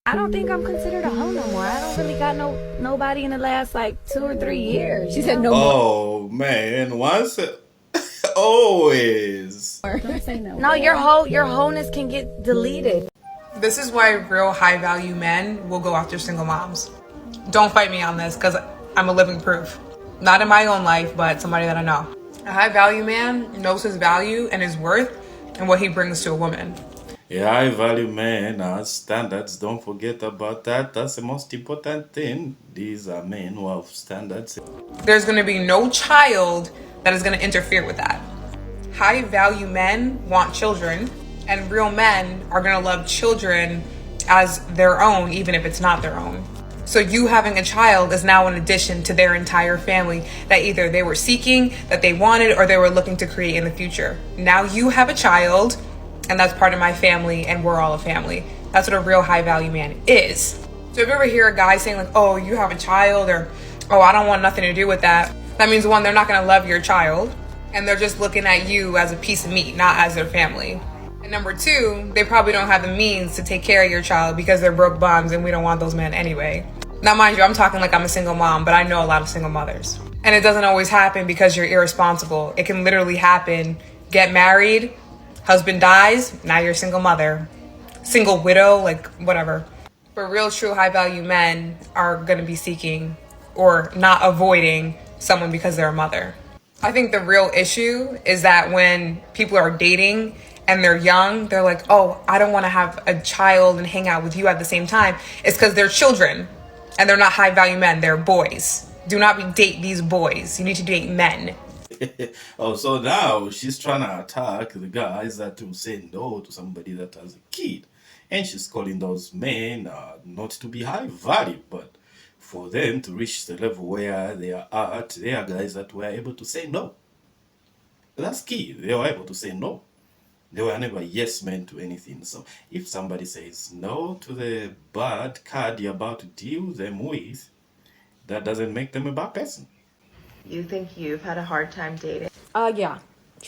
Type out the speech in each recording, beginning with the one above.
I don't think I'm considered a hoe no more. I don't really got nobody in the last like 2 or 3 years. She said no more. Oh man, once always. Don't say no. No, your wholeness can get deleted. This is why real high value men will go after single moms. Don't fight me on this because I'm a living proof. Not in my own life, but somebody that I know. A high value man knows his value and his worth and what he brings to a woman. A high value man has standards. Don't forget about that. That's the most important thing. These are men who have standards. There's going to be no child that is going to interfere with that. High value men want children, and real men are going to love children as their own, even if it's not their own. So you having a child is now an addition to their entire family that either they were seeking, that they wanted, or they were looking to create in the future. Now you have a child, and that's part of my family, and we're all a family. That's what a real high value man is. So if you ever hear a guy saying like, oh, you have a child, or, oh, I don't want nothing to do with that, that means one, they're not gonna love your child, and they're just looking at you as a piece of meat, not as their family. And number two, they probably don't have the means to take care of your child because they're broke bums and we don't want those men anyway. Now, mind you, I'm talking like I'm a single mom, but I know a lot of single mothers. And it doesn't always happen because you're irresponsible. It can literally happen. Get married, husband dies, now you're a single mother. Single widow, like whatever. But real, true, high value men are gonna be seeking or not avoiding someone because they're a mother. I think the real issue is that when people are dating and they're young, they're like, oh, I don't want to have a child and hang out with you at the same time. It's because they're children and they're not high value men. They're boys. Do not date these boys. You need to date men. Oh, so now she's trying to attack the guys that will say no to somebody that has a kid. And she's calling those men not to be high value, but for them to reach the level where they are at, they are guys that were able to say no. That's key. They were able to say no. They were never yes men to anything. So if somebody says no to the bad card you're about to deal them with, that doesn't make them a bad person. You think you've had a hard time dating? Yeah,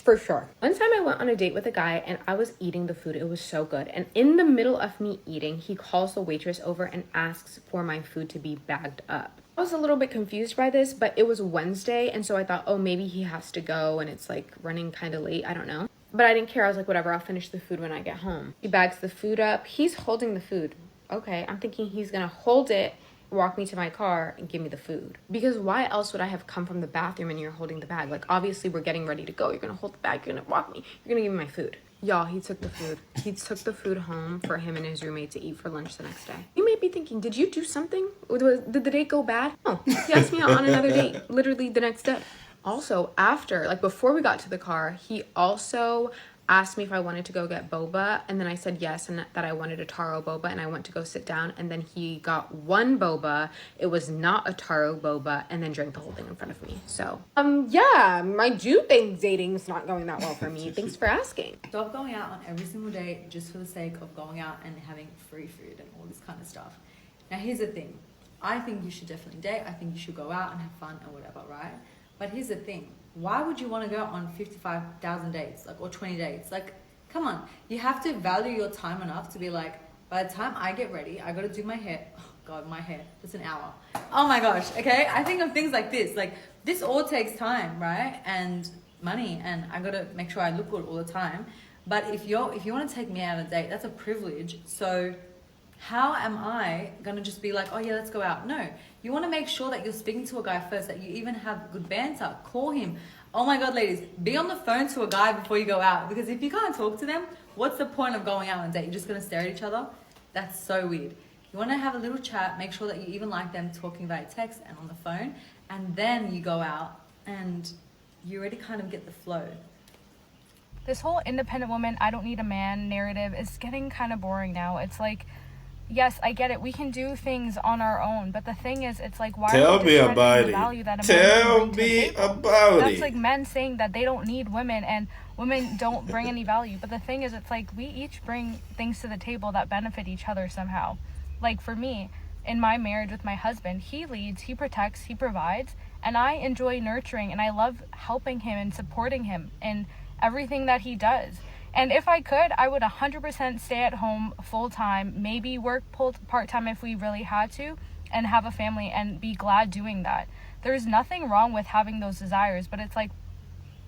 for sure. One time I went on a date with a guy and I was eating the food. It was so good. And in the middle of me eating, he calls the waitress over and asks for my food to be bagged up. I was a little bit confused by this, but it was Wednesday. And so I thought, oh, maybe he has to go and it's like running kind of late. I don't know. But I didn't care. I was like, whatever, I'll finish the food when I get home. He bags the food up. He's holding the food. Okay, I'm thinking he's going to hold it, walk me to my car, and give me the food. Because why else would I have come from the bathroom and you're holding the bag? Like, obviously, we're getting ready to go. You're going to hold the bag. You're going to walk me. You're going to give me my food. Y'all, he took the food. He took the food home for him and his roommate to eat for lunch the next day. You may be thinking, did you do something? Did the date go bad? No, he asked me out on another date, literally the next day. Also, after, like before we got to the car, he also asked me if I wanted to go get boba, and then I said yes, and that I wanted a taro boba, and I went to go sit down, and then he got one boba. It was not a taro boba, and then drank the whole thing in front of me. So, yeah, I do think dating's not going that well for me. Thanks for asking. Stop going out on every single day just for the sake of going out and having free food and all this kind of stuff. Now, here's the thing. I think you should definitely date. I think you should go out and have fun and whatever, right? But here's the thing. Why would you want to go on 55,000 dates, like, or 20 dates? Like, come on. You have to value your time enough to be like, by the time I get ready, I got to do my hair. Oh, God, my hair. It's an hour. Oh, my gosh. Okay? I think of things like this. Like, this all takes time, right? And money. And I got to make sure I look good all the time. But if you want to take me out on a date, that's a privilege. So how am I going to just be like, oh yeah, let's go out? No, you want to make sure that you're speaking to a guy first, that you even have good banter. Call him. Oh my God, ladies, be on the phone to a guy before you go out, because if you can't talk to them, what's the point of going out on a date? You're just going to stare at each other? That's so weird. You want to have a little chat, make sure that you even like them talking via text and on the phone, and then you go out and you already kind of get the flow. This whole independent woman, I don't need a man narrative is getting kind of boring now. It's like, yes, I get it. We can do things on our own, but the thing is, it's like, why Tell are we me about the it. value that a man Tell can bring to the me table? about That's it. like men saying that they don't need women and women don't bring any value. But the thing is, it's like we each bring things to the table that benefit each other somehow. Like for me, in my marriage with my husband, he leads, he protects, he provides, and I enjoy nurturing and I love helping him and supporting him in everything that he does. And if I could, I would 100% stay at home full time, maybe work part time if we really had to, and have a family and be glad doing that. There's nothing wrong with having those desires, but it's like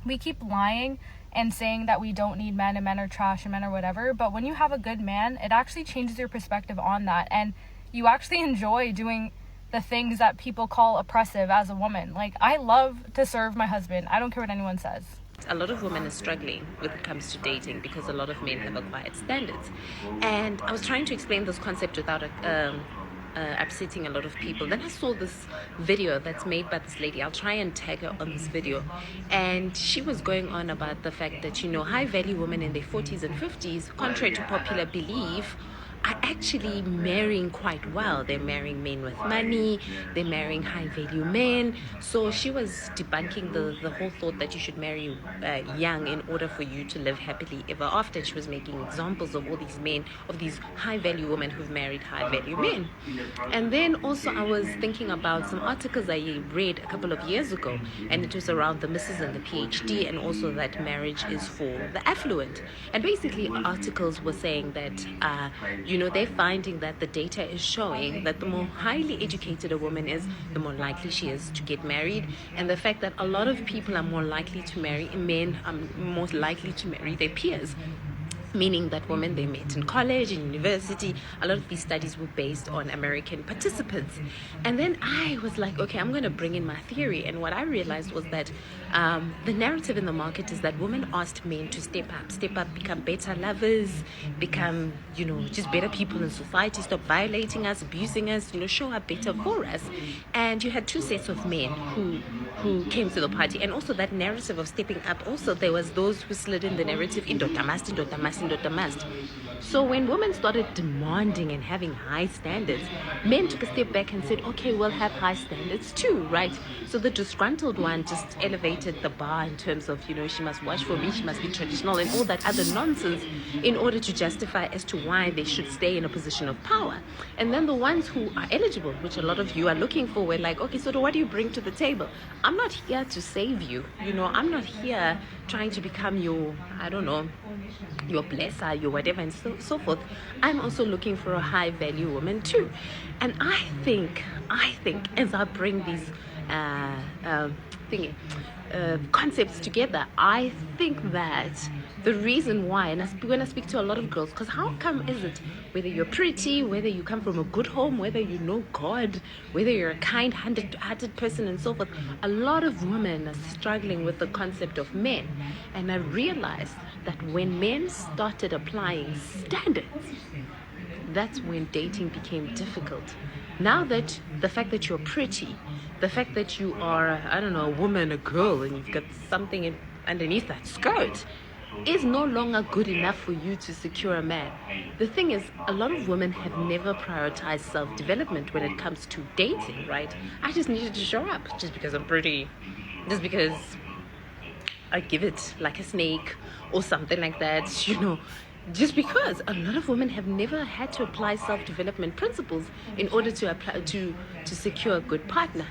we keep lying and saying that we don't need men and men are trash and men are whatever. But when you have a good man, it actually changes your perspective on that. And you actually enjoy doing the things that people call oppressive as a woman. Like, I love to serve my husband. I don't care what anyone says. A lot of women are struggling when it comes to dating because a lot of men have acquired standards. And I was trying to explain this concept without upsetting a lot of people. Then I saw this video that's made by this lady. I'll try and tag her on this video. And she was going on about the fact that, high value women in their 40s and 50s, contrary to popular belief, are actually marrying quite well. They're marrying men with money, they're marrying high value men. So she was debunking the whole thought that you should marry young in order for you to live happily ever after. She was making examples of all these men, of these high value women who've married high value men. And then also I was thinking about some articles I read a couple of years ago, and it was around the Mrs. and the PhD, and also that marriage is for the affluent. And basically articles were saying that they're finding that the data is showing that the more highly educated a woman is, the more likely she is to get married. And the fact that a lot of people are more likely to marry, men are more likely to marry their peers. Meaning that women they met in college, in university, a lot of these studies were based on American participants. And then I was like, okay, I'm going to bring in my theory. And what I realized was that the narrative in the market is that women asked men to step up, become better lovers, become, just better people in society, stop violating us, abusing us, show up better for us. And you had two sets of men who came to the party. And also that narrative of stepping up, also there was those who slid in the narrative, indoda must. So when women started demanding and having high standards, men took a step back and said, okay, we'll have high standards too, right? So the disgruntled one just elevated the bar in terms of, she must watch for me, she must be traditional and all that other nonsense in order to justify as to why they should stay in a position of power. And then the ones who are eligible, which a lot of you are looking for, were like, okay, so what do you bring to the table? I'm not here to save you. I'm not here trying to become your, your blesser, your whatever, and so forth. I'm also looking for a high value woman too. And I think as I bring these concepts together, I think that the reason why, and when I speak to a lot of girls, because how come is it, whether you're pretty, whether you come from a good home, whether you know God, whether you're a kind-hearted person and so forth, a lot of women are struggling with the concept of men. And I realized that when men started applying standards, that's when dating became difficult. Now that the fact that you're pretty, the fact that you are, a woman, a girl, and you've got something underneath that skirt, is no longer good enough for you to secure a man. The thing is, a lot of women have never prioritized self-development when it comes to dating, right? I just needed to show up just because I'm pretty, just because I give it like a snake or something like that, just because a lot of women have never had to apply self-development principles in order to apply to secure a good partner.